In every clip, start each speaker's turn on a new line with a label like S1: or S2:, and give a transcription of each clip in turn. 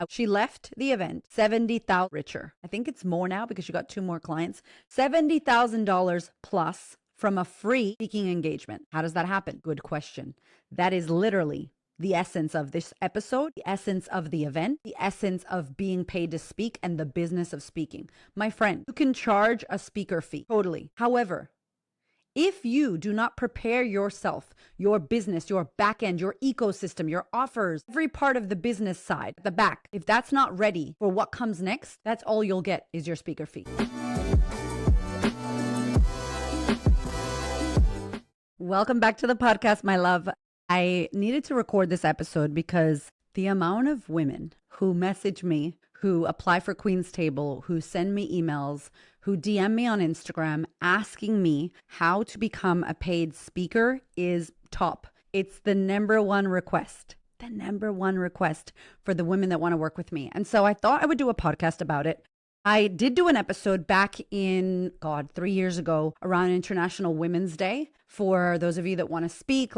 S1: She left the event 70,000 richer. I think it's more now because she got 2 more clients. $70,000 plus from a free speaking engagement. How does that happen? Good question. That is literally the essence of this episode, the essence of the event, the essence of being paid to speak and the business of speaking. My friend, you can charge a speaker fee, totally. However, if you do not prepare yourself, your business, your backend, your ecosystem, your offers, every part of the business side, the back, if that's not ready for what comes next, that's all you'll get is your speaker fee. Welcome back to the podcast, my love. I needed to record this episode because the amount of women who message me, who apply for Queen's Table, who send me emails, who DM me on Instagram asking me how to become a paid speaker is top. It's the number one request for the women that want to work with me. And so I thought I would do a podcast about it. I did do an episode back in, 3 years ago around International Women's Day. For those of you that want to speak,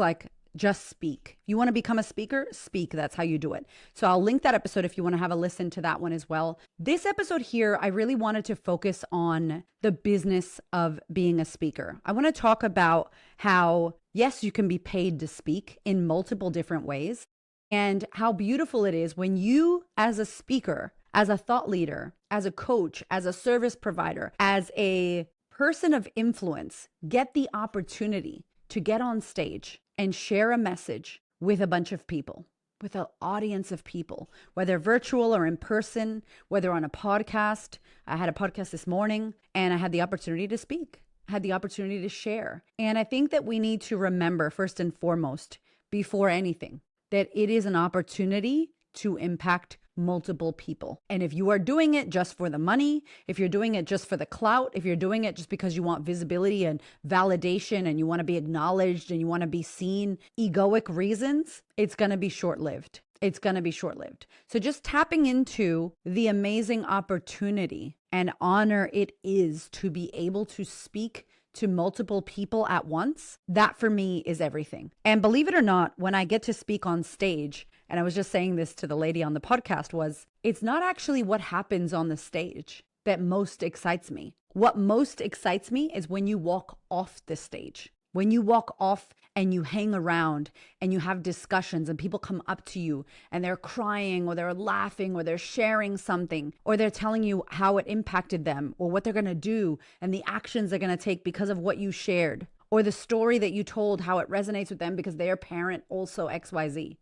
S1: just speak. If you want to become a speaker, speak. That's how you do it. So I'll link that episode if you want to have a listen to that one as well. This episode here, I really wanted to focus on the business of being a speaker. I want to talk about how, yes, you can be paid to speak in multiple different ways, and how beautiful it is when you, as a speaker, as a thought leader, as a coach, as a service provider, as a person of influence, get the opportunity to get on stage and share a message with a bunch of people, with an audience of people, whether virtual or in person, whether on a podcast. I had a podcast this morning and I had the opportunity to speak. I had the opportunity to share. And I think that we need to remember, first and foremost, before anything, that it is an opportunity to impact multiple people. And if you are doing it just for the money, if you're doing it just for the clout, if you're doing it just because you want visibility and validation and you want to be acknowledged and you want to be seen, egoic reasons, it's going to be short-lived. It's going to be short-lived. So just tapping into the amazing opportunity and honor it is to be able to speak to multiple people at once, that for me is everything. And believe it or not, when I get to speak on stage, and I was just saying this to the lady on the podcast, it's not actually what happens on the stage that most excites me. What most excites me is when you walk off the stage. When you walk off and you hang around and you have discussions and people come up to you and they're crying or they're laughing or they're sharing something or they're telling you how it impacted them or what they're going to do and the actions they're going to take because of what you shared, or the story that you told, how it resonates with them because their parent also XYZ.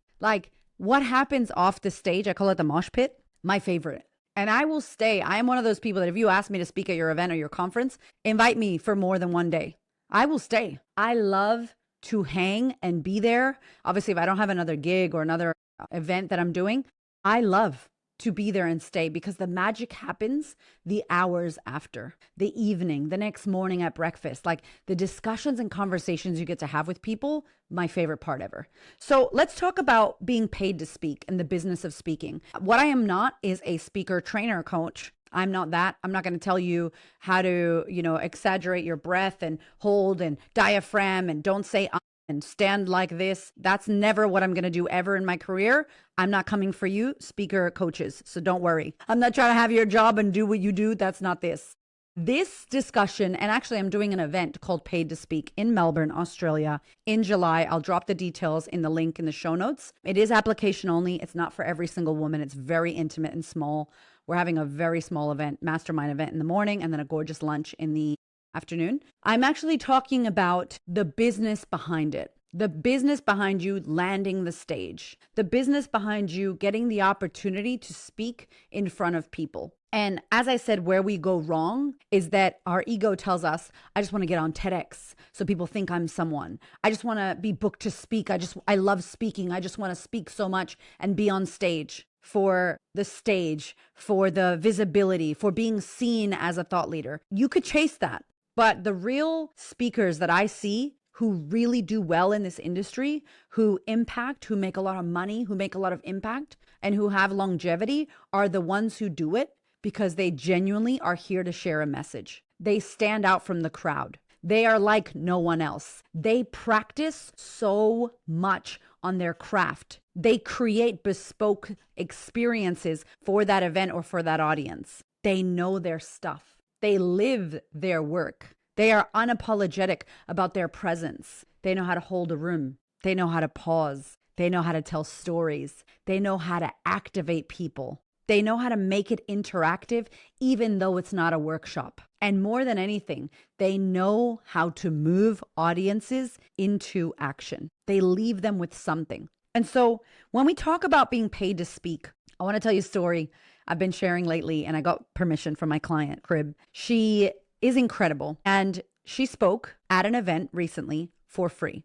S1: What happens off the stage, I call it the mosh pit, my favorite. And I will stay. I am one of those people that if you ask me to speak at your event or your conference, invite me for more than one day. I will stay. I love to hang and be there. Obviously, if I don't have another gig or another event that I'm doing, I love to be there and stay because the magic happens the hours after, the evening, the next morning at breakfast, the discussions and conversations you get to have with people, my favorite part ever. So let's talk about being paid to speak and the business of speaking. What I am not is a speaker trainer coach. I'm not that. I'm not going to tell you how to, exaggerate your breath and hold and diaphragm and don't say and stand like this. That's never what I'm going to do ever in my career. I'm not coming for you, speaker coaches. So don't worry. I'm not trying to have your job and do what you do. That's not this. This discussion, and actually I'm doing an event called Paid to Speak in Melbourne, Australia in July. I'll drop the details in the link in the show notes. It is application only. It's not for every single woman. It's very intimate and small. We're having a very small event, mastermind event in the morning, and then a gorgeous lunch in the afternoon. I'm actually talking about the business behind it. The business behind you landing the stage. The business behind you getting the opportunity to speak in front of people. And as I said, where we go wrong is that our ego tells us, I just want to get on TEDx so people think I'm someone. I just want to be booked to speak. I love speaking. I just want to speak so much and be on stage. For the stage, for the visibility, for being seen as a thought leader. You could chase that. But the real speakers that I see who really do well in this industry, who impact, who make a lot of money, who make a lot of impact, and who have longevity are the ones who do it because they genuinely are here to share a message. They stand out from the crowd. They are like no one else. They practice so much on their craft They create bespoke experiences for that event or for that audience. They know their stuff. They live their work. They are unapologetic about their presence. They know how to hold a room. They know how to pause. They know how to tell stories. They know how to activate people. They know how to make it interactive, even though it's not a workshop. And more than anything, they know how to move audiences into action. They leave them with something. And so when we talk about being paid to speak, I want to tell you a story I've been sharing lately, and I got permission from my client, Crib. She is incredible. And she spoke at an event recently for free.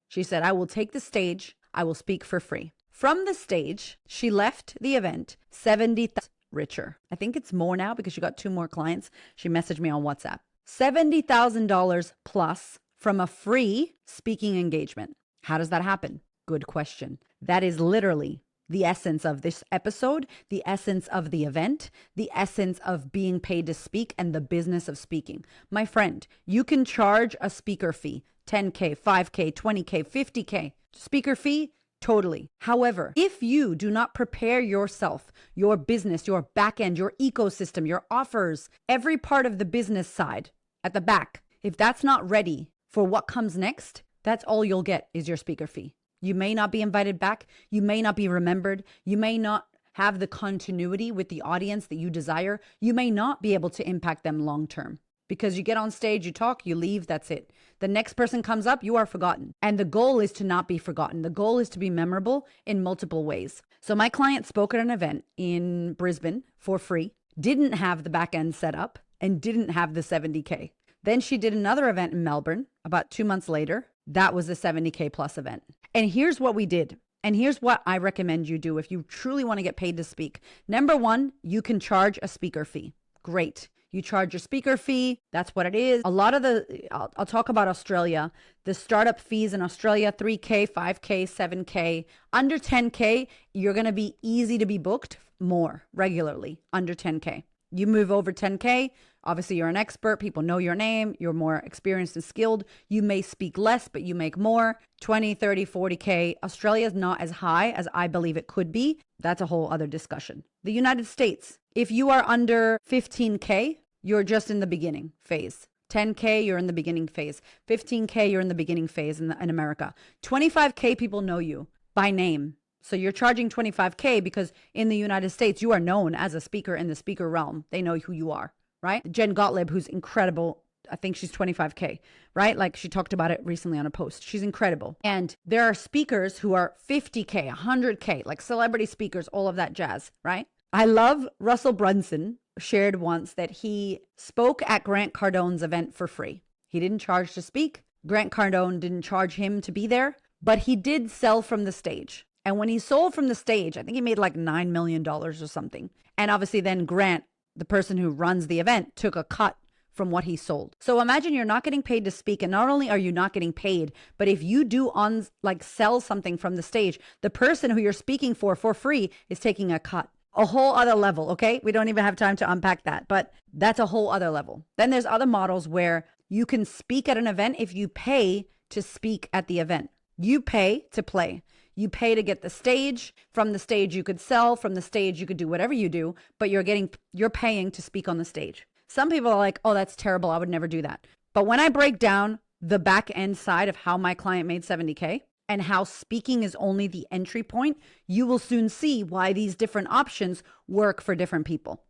S1: She said, I will take the stage. I will speak for free. From the stage, she left the event 70,000 richer. I think it's more now because she got 2 more clients. She messaged me on WhatsApp. $70,000 plus from a free speaking engagement. How does that happen? Good question. That is literally the essence of this episode, the essence of the event, the essence of being paid to speak and the business of speaking. My friend, you can charge a speaker fee, 10K, 5K, 20K, 50K. Speaker fee, totally. However, if you do not prepare yourself, your business, your backend, your ecosystem, your offers, every part of the business side at the back, if that's not ready for what comes next, that's all you'll get is your speaker fee. You may not be invited back. You may not be remembered. You may not have the continuity with the audience that you desire. You may not be able to impact them long term because you get on stage, you talk, you leave, that's it. The next person comes up, you are forgotten. And the goal is to not be forgotten. The goal is to be memorable in multiple ways. So my client spoke at an event in Brisbane for free, didn't have the back end set up, and didn't have the 70K. Then she did another event in Melbourne about 2 months later. That was a 70K plus event. And here's what we did. And here's what I recommend you do if you truly want to get paid to speak. Number 1, you can charge a speaker fee. Great. You charge your speaker fee. That's what it is. A lot of I'll talk about Australia. The startup fees in Australia, 3K, 5K, 7K. Under 10K, you're going to be easy to be booked more regularly under 10K. You move over 10K, obviously you're an expert. People know your name. You're more experienced and skilled. You may speak less, but you make more. 20, 30, 40K. Australia is not as high as I believe it could be. That's a whole other discussion. The United States, if you are under 15K, you're just in the beginning phase. 10K, you're in the beginning phase. 15K, you're in the beginning phase in America. 25K, people know you by name. So you're charging 25K because in the United States, you are known as a speaker in the speaker realm. They know who you are, right? Jen Gottlieb, who's incredible. I think she's 25K, right? Like she talked about it recently on a post. She's incredible. And there are speakers who are 50K, 100K, like celebrity speakers, all of that jazz, right? I love Russell Brunson shared once that he spoke at Grant Cardone's event for free. He didn't charge to speak. Grant Cardone didn't charge him to be there, but he did sell from the stage. And when he sold from the stage, I think he made like $9 million or something. And obviously then Grant, the person who runs the event, took a cut from what he sold. So imagine you're not getting paid to speak. And not only are you not getting paid, but if you do sell something from the stage, the person who you're speaking for free is taking a cut. A whole other level, okay? We don't even have time to unpack that, but that's a whole other level. Then there's other models where you can speak at an event if you pay to speak at the event. You pay to play. You pay to get the stage. From the stage, you could sell. From the stage, you could do whatever you do, but you're paying to speak on the stage. Some people are like, oh, that's terrible. I would never do that. But when I break down the back end side of how my client made 70K and how speaking is only the entry point, you will soon see why these different options work for different people.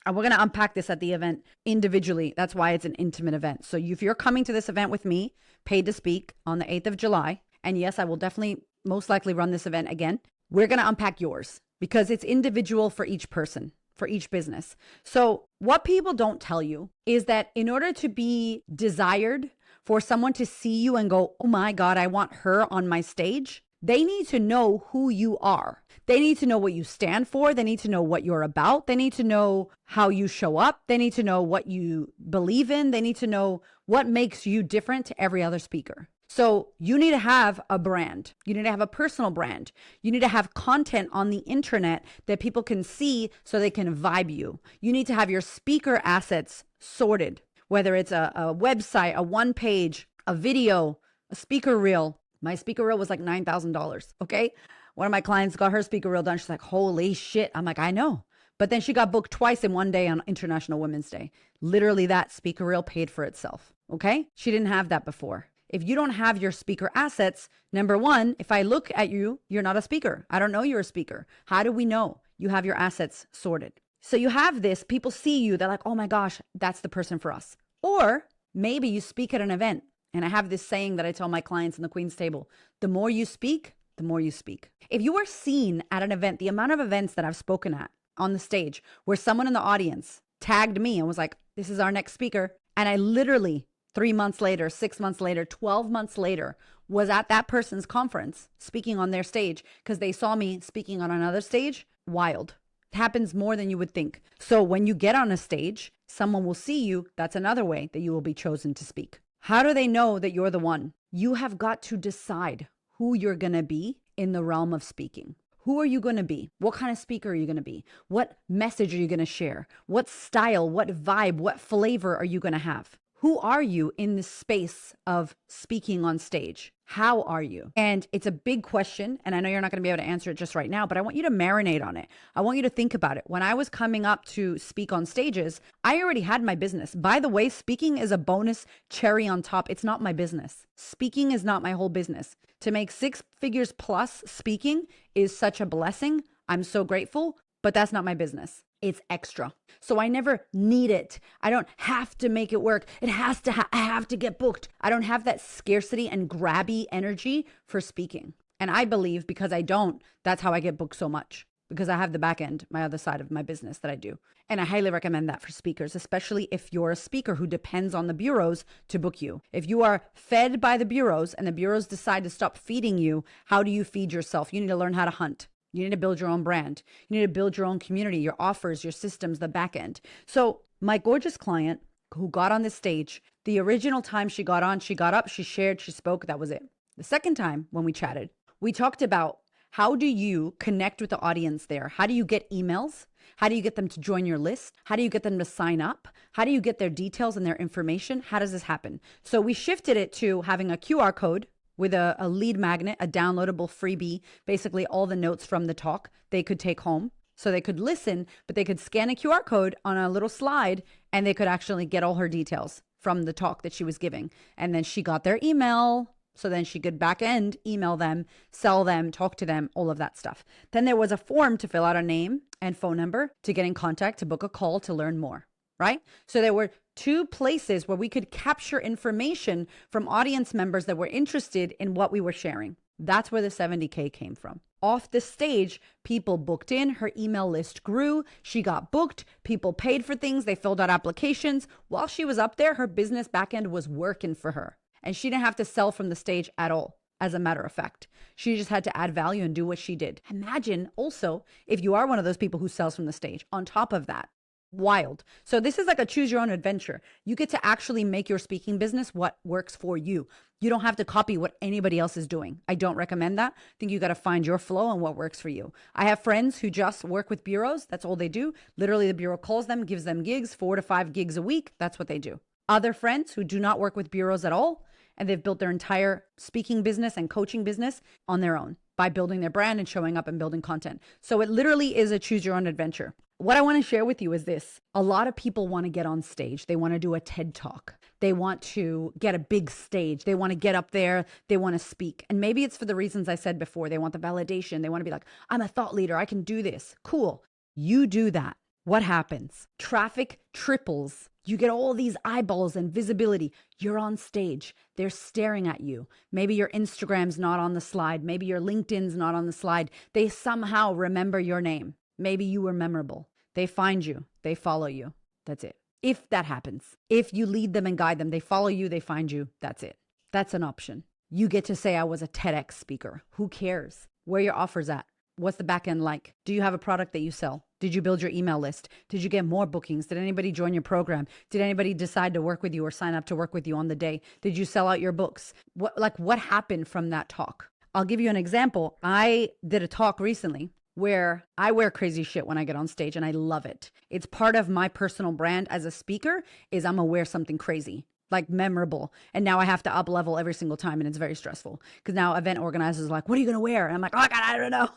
S1: And we're going to unpack this at the event individually. That's why it's an intimate event. So if you're coming to this event with me, paid to speak on the 8th of July, and yes, I will definitely most likely run this event again, we're going to unpack yours because it's individual for each person, for each business. So what people don't tell you is that in order to be desired, for someone to see you and go, oh my God, I want her on my stage, they need to know who you are. They need to know what you stand for. They need to know what you're about. They need to know how you show up. They need to know what you believe in. They need to know what makes you different to every other speaker. So you need to have a brand. You need to have a personal brand. You need to have content on the internet that people can see so they can vibe you. You need to have your speaker assets sorted, whether it's a website, a one page, a video, a speaker reel. My speaker reel was like $9,000. Okay. One of my clients got her speaker reel done. She's like, holy shit. I'm like, I know. But then she got booked twice in one day on International Women's Day. Literally that speaker reel paid for itself. Okay. She didn't have that before. If you don't have your speaker assets, number one, if I look at you, you're not a speaker. I don't know you're a speaker. How do we know you have your assets sorted? So you have this, people see you, they're like, oh my gosh, that's the person for us. Or maybe you speak at an event. And I have this saying that I tell my clients in the Queen's Table, the more you speak, the more you speak. If you are seen at an event, the amount of events that I've spoken at on the stage where someone in the audience tagged me and was like, this is our next speaker. And I literally 3 months later, 6 months later, 12 months later, was at that person's conference speaking on their stage because they saw me speaking on another stage. Wild. It happens more than you would think. So when you get on a stage, someone will see you. That's another way that you will be chosen to speak. How do they know that you're the one? You have got to decide who you're going to be in the realm of speaking. Who are you going to be? What kind of speaker are you going to be? What message are you going to share? What style, what vibe, what flavor are you going to have? Who are you in the space of speaking on stage? How are you? And it's a big question. And I know you're not going to be able to answer it just right now, but I want you to marinate on it. I want you to think about it. When I was coming up to speak on stages, I already had my business. By the way, speaking is a bonus cherry on top. It's not my business. Speaking is not my whole business. To make 6 figures plus speaking is such a blessing. I'm so grateful, but that's not my business. It's extra. So I never need it. I don't have to make it work. It has to, I have to get booked. I don't have that scarcity and grabby energy for speaking. And I believe because I don't, that's how I get booked so much, because I have the back end, my other side of my business that I do. And I highly recommend that for speakers, especially if you're a speaker who depends on the bureaus to book you. If you are fed by the bureaus and the bureaus decide to stop feeding you, how do you feed yourself? You need to learn how to hunt. You need to build your own brand. You need to build your own community, your offers, your systems, the back end. So my gorgeous client who got on this stage, the original time she got on, she got up, she shared, she spoke, that was it. The second time when we chatted, we talked about how do you connect with the audience there? How do you get emails? How do you get them to join your list? How do you get them to sign up? How do you get their details and their information? How does this happen? So we shifted it to having a QR code with a lead magnet, a downloadable freebie, basically all the notes from the talk they could take home. So they could listen, but they could scan a QR code on a little slide and they could actually get all her details from the talk that she was giving. And then she got their email. So then she could back end, email them, sell them, talk to them, all of that stuff. Then there was a form to fill out a name and phone number to get in contact, to book a call, to learn more, right? So there were 2 places where we could capture information from audience members that were interested in what we were sharing. That's where the 70K came from. Off the stage, people booked in, her email list grew, she got booked, people paid for things, they filled out applications. While she was up there, her business backend was working for her. And she didn't have to sell from the stage at all, as a matter of fact. She just had to add value and do what she did. Imagine also if you are one of those people who sells from the stage. On top of that, wild. So this is like a choose your own adventure. You get to actually make your speaking business what works for you. You don't have to copy what anybody else is doing. I don't recommend that. I think you got to find your flow and what works for you. I have friends who just work with bureaus. That's all they do. Literally, the bureau calls them, gives them gigs, 4 to 5 gigs a week. That's what they do. Other friends who do not work with bureaus at all, and they've built their entire speaking business and coaching business on their own by building their brand and showing up and building content. So it literally is a choose your own adventure. What I want to share with you is this. A lot of people want to get on stage. They want to do a TED talk. They want to get a big stage. They want to get up there. They want to speak. And maybe it's for the reasons I said before. They want the validation. They want to be like, I'm a thought leader. I can do this. Cool. You do that. What happens? Traffic triples. You get all these eyeballs and visibility. You're on stage. They're staring at you. Maybe your Instagram's not on the slide. Maybe your LinkedIn's not on the slide. They somehow remember your name. Maybe you were memorable. They find you. They follow you. That's it. If that happens, if you lead them and guide them, they follow you, they find you. That's it. That's an option. You get to say, I was a TEDx speaker. Who cares? Where are your offers at? What's the back end like? Do you have a product that you sell? Did you build your email list? Did you get more bookings? Did anybody join your program? Did anybody decide to work with you or sign up to work with you on the day? Did you sell out your books? What happened from that talk? I'll give you an example. I did a talk recently where I wear crazy shit when I get on stage and I love it. It's part of my personal brand as a speaker is I'm gonna wear something crazy. like memorable. And now I have to up level every single time, and it's very stressful because now event organizers are like, what are you going to wear? And I'm like, oh my God, I don't know.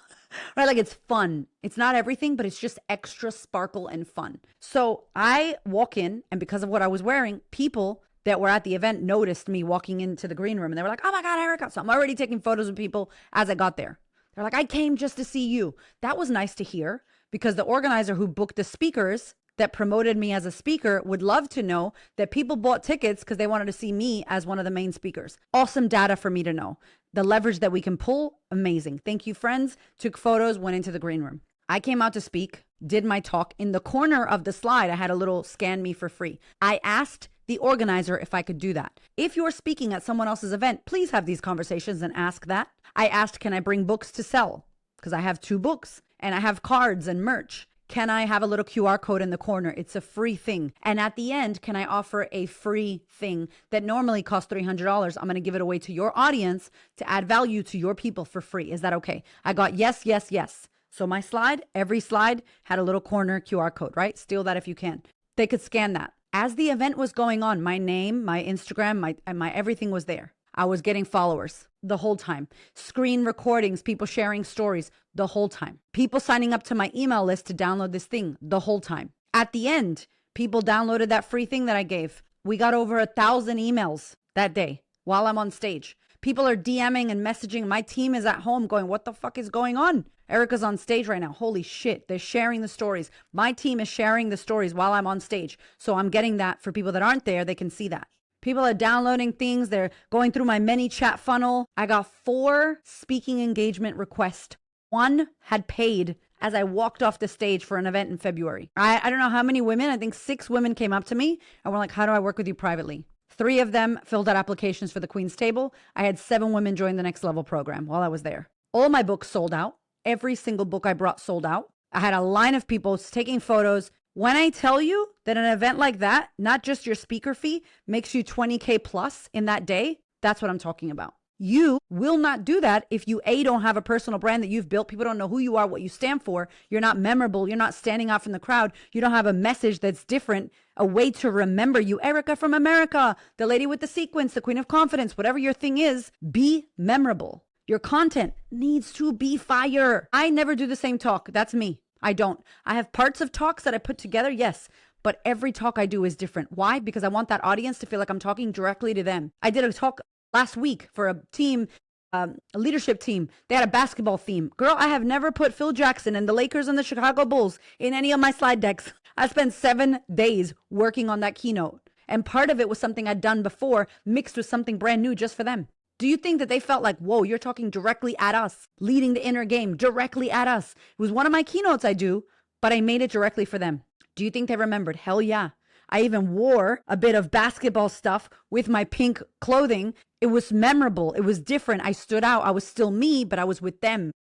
S1: Right? Like, it's fun. It's not everything, but it's just extra sparkle and fun. So I walk in, and because of what I was wearing, people that were at the event noticed me walking into the green room, and they were like, oh my God, Erica. So I'm already taking photos of people as I got there. They're like, I came just to see you. That was nice to hear, because the organizer who booked the speakers that promoted me as a speaker would love to know that people bought tickets because they wanted to see me as one of the main speakers. Awesome data for me to know. The leverage that we can pull, amazing. Thank you, friends. Took photos, went into the green room. I came out to speak, did my talk. In the corner of the slide, I had a little scan me for free. I asked the organizer if I could do that. If you're speaking at someone else's event, please have these conversations and ask that. I asked, can I bring books to sell? Because I have 2 books and I have cards and merch. Can I have a little QR code in the corner? It's a free thing. And at the end, can I offer a free thing that normally costs $300? I'm going to give it away to your audience to add value to your people for free. Is that okay? I got yes, yes, yes. So my slide, every slide had a little corner QR code, right? Steal that if you can. They could scan that. As the event was going on, my name, my Instagram, my everything was there. I was getting followers the whole time. Screen recordings, people sharing stories the whole time. People signing up to my email list to download this thing the whole time. At the end, people downloaded that free thing that I gave. We got over 1,000 emails that day while I'm on stage. People are DMing and messaging. My team is at home going, what the fuck is going on? Erica's on stage right now. Holy shit. They're sharing the stories. My team is sharing the stories while I'm on stage. So I'm getting that for people that aren't there. They can see that. People are downloading things. They're going through my many chat funnel. I got 4 speaking engagement requests. 1 had paid as I walked off the stage for an event in February. I don't know how many women. I think 6 women came up to me and were like, how do I work with you privately? 3 of them filled out applications for the Queen's Table. I had 7 women join the Next Level program while I was there. All my books sold out. Every single book I brought sold out. I had a line of people taking photos. When I tell you that an event like that, not just your speaker fee, makes you 20K plus in that day, that's what I'm talking about. You will not do that if you, A, don't have a personal brand that you've built. People don't know who you are, what you stand for. You're not memorable. You're not standing out from the crowd. You don't have a message that's different, a way to remember you. Erica from America, the lady with the sequence, the queen of confidence, whatever your thing is, be memorable. Your content needs to be fire. I never do the same talk. That's me. I don't. I have parts of talks that I put together, yes, but every talk I do is different. Why? Because I want that audience to feel like I'm talking directly to them. I did a talk last week for a team, a leadership team. They had a basketball theme. Girl, I have never put Phil Jackson and the Lakers and the Chicago Bulls in any of my slide decks. I spent 7 days working on that keynote. And part of it was something I'd done before, mixed with something brand new just for them. Do you think that they felt like, whoa, you're talking directly at us, leading the inner game directly at us? It was one of my keynotes I do, but I made it directly for them. Do you think they remembered? Hell yeah. I even wore a bit of basketball stuff with my pink clothing. It was memorable. It was different. I stood out. I was still me, but I was with them.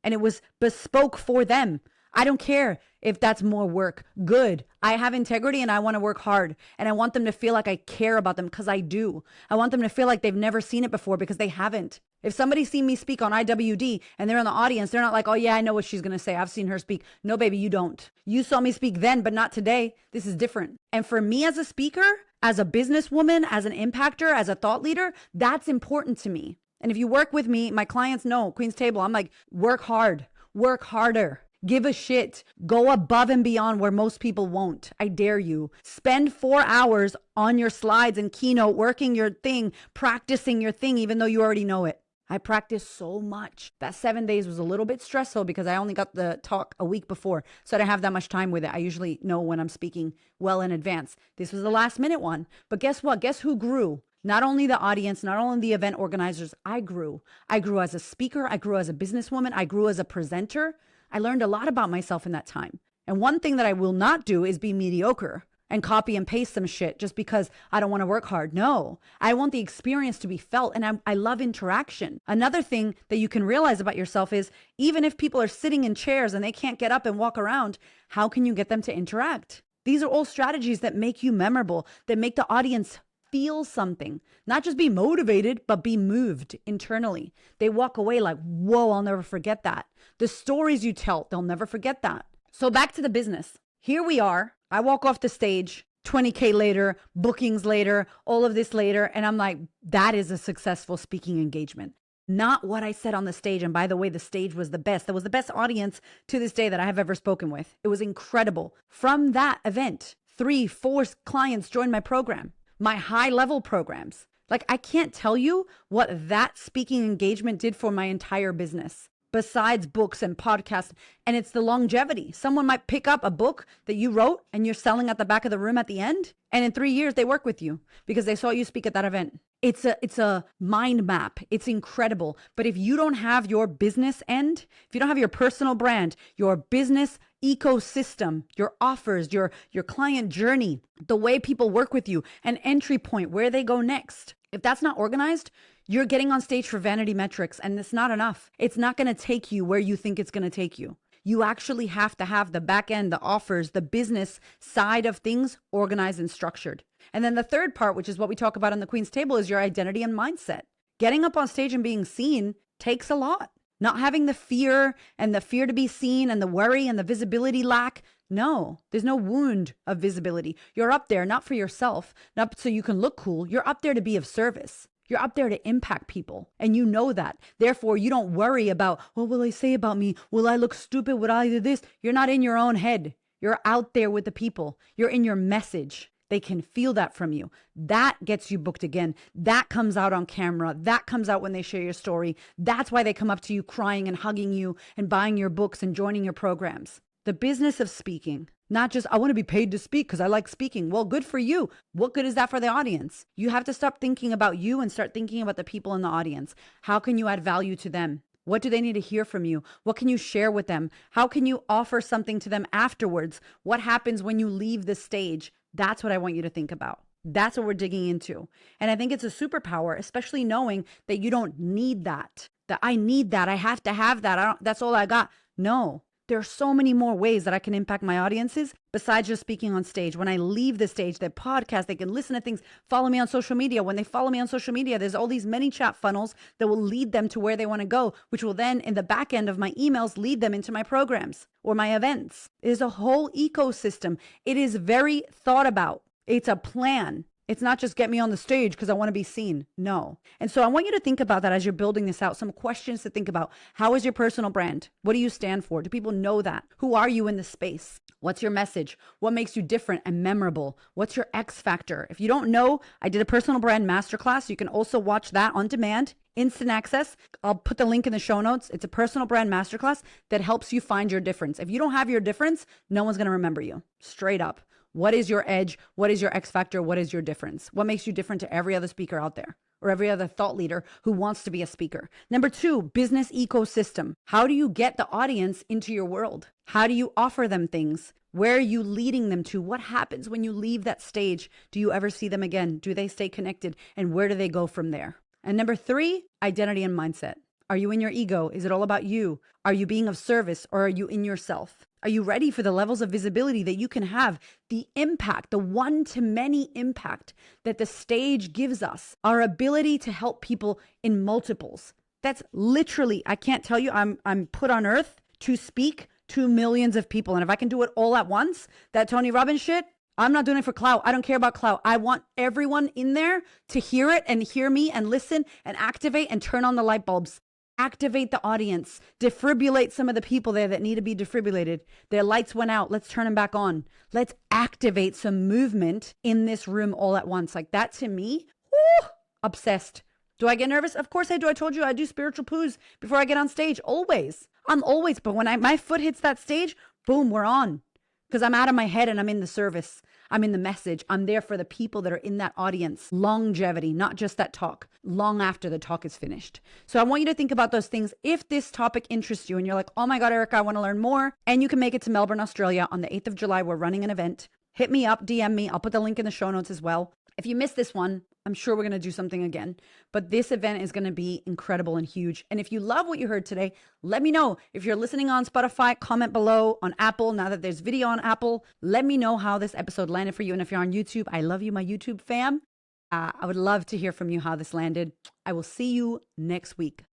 S1: And it was bespoke for them. I don't care if that's more work. Good. I have integrity and I want to work hard. And I want them to feel like I care about them because I do. I want them to feel like they've never seen it before because they haven't. If somebody's seen me speak on IWD and they're in the audience, they're not like, oh yeah, I know what she's going to say. I've seen her speak. No, baby, you don't. You saw me speak then, but not today. This is different. And for me as a speaker, as a businesswoman, as an impactor, as a thought leader, that's important to me. And if you work with me, my clients know, Queen's Table, I'm like, work hard, work harder. Give a shit. Go above and beyond where most people won't. I dare you. Spend 4 hours on your slides and keynote, working your thing, practicing your thing, even though you already know it. I practiced so much. That 7 days was a little bit stressful because I only got the talk a week before. So I didn't have that much time with it. I usually know when I'm speaking well in advance. This was the last minute one. But guess what? Guess who grew? Not only the audience, not only the event organizers, I grew. I grew as a speaker. I grew as a businesswoman. I grew as a presenter. I learned a lot about myself in that time. And one thing that I will not do is be mediocre and copy and paste some shit just because I don't want to work hard. No, I want the experience to be felt. And I love interaction. Another thing that you can realize about yourself is even if people are sitting in chairs and they can't get up and walk around, how can you get them to interact? These are all strategies that make you memorable, that make the audience feel something, not just be motivated, but be moved internally. They walk away like, whoa, I'll never forget that. The stories you tell, they'll never forget that. So back to the business. Here we are. I walk off the stage. 20K later, bookings later, all of this later. And I'm like, that is a successful speaking engagement. Not what I said on the stage. And by the way, the stage was the best. That was the best audience to this day that I have ever spoken with. It was incredible. From that event, 3, 4 clients joined my program, my high level programs. Like, I can't tell you what that speaking engagement did for my entire business, besides books and podcasts. And it's the longevity. Someone might pick up a book that you wrote and you're selling at the back of the room at the end. And in 3 years, they work with you because they saw you speak at that event. It's a mind map. It's incredible. But if you don't have your business end, if you don't have your personal brand, your business ecosystem, your offers, your client journey, the way people work with you, an entry point, where they go next, if that's not organized, you're getting on stage for vanity metrics, and it's not enough. It's not going to take you where you think it's going to take you. You actually have to have the back end, the offers, the business side of things organized and structured. And then the third part, which is what we talk about on the Queen's Table, is your identity and mindset. Getting up on stage and being seen takes a lot. Not having the fear to be seen and the worry and the visibility lack. No, there's no wound of visibility. You're up there not for yourself, not so you can look cool. You're up there to be of service. You're up there to impact people, and you know that. Therefore, you don't worry about, what will they say about me? Will I look stupid? Will I do this? You're not in your own head. You're out there with the people. You're in your message. They can feel that from you. That gets you booked again. That comes out on camera. That comes out when they share your story. That's why they come up to you crying and hugging you and buying your books and joining your programs. The business of speaking, not just, I want to be paid to speak because I like speaking. Well, good for you. What good is that for the audience? You have to stop thinking about you and start thinking about the people in the audience. How can you add value to them? What do they need to hear from you? What can you share with them? How can you offer something to them afterwards? What happens when you leave the stage? That's what I want you to think about. That's what we're digging into. And I think it's a superpower, especially knowing that you don't need that. That I need that. I have to have that. That's all I got. No. There are so many more ways that I can impact my audiences besides just speaking on stage. When I leave the stage, their podcast, they can listen to things, follow me on social media. When they follow me on social media, there's all these many chat funnels that will lead them to where they want to go, which will then, in the back end of my emails, lead them into my programs or my events. It is a whole ecosystem. It is very thought about. It's a plan. It's not just get me on the stage because I want to be seen. No. And so I want you to think about that as you're building this out. Some questions to think about. How is your personal brand? What do you stand for? Do people know that? Who are you in the space? What's your message? What makes you different and memorable? What's your X factor? If you don't know, I did a personal brand masterclass. You can also watch that on demand. Instant access. I'll put the link in the show notes. It's a personal brand masterclass that helps you find your difference. If you don't have your difference, no one's going to remember you. Straight up. What is your edge? What is your X factor? What is your difference? What makes you different to every other speaker out there or every other thought leader who wants to be a speaker? Number 2, business ecosystem. How do you get the audience into your world? How do you offer them things? Where are you leading them to? What happens when you leave that stage? Do you ever see them again? Do they stay connected? And where do they go from there? And number 3, identity and mindset. Are you in your ego? Is it all about you? Are you being of service or are you in yourself? Are you ready for the levels of visibility that you can have? The impact, the one-to-many impact that the stage gives us, our ability to help people in multiples. That's literally, I can't tell you, I'm put on earth to speak to millions of people. And if I can do it all at once, that Tony Robbins shit, I'm not doing it for clout. I don't care about clout. I want everyone in there to hear it and hear me and listen and activate and turn on the light bulbs. Activate the audience, defibrillate some of the people there that need to be defibrillated. Their lights went out. Let's turn them back on. Let's activate some movement in this room all at once. Like that to me, whoo, obsessed. Do I get nervous? Of course I do. I told you I do spiritual poos before I get on stage. Always. But when my foot hits that stage, boom, we're on. Because I'm out of my head and I'm in the service. I'm in the message. I'm there for the people that are in that audience. Longevity, not just that talk, long after the talk is finished. So I want you to think about those things. If this topic interests you and you're like, oh my God, Erica, I want to learn more. And you can make it to Melbourne, Australia on the 8th of July. We're running an event. Hit me up, DM me. I'll put the link in the show notes as well. If you missed this one, I'm sure we're going to do something again, but this event is going to be incredible and huge. And if you love what you heard today, let me know. If you're listening on Spotify, comment below. On Apple, now that there's video on Apple, let me know how this episode landed for you. And if you're on YouTube, I love you, my YouTube fam. I would love to hear from you how this landed. I will see you next week.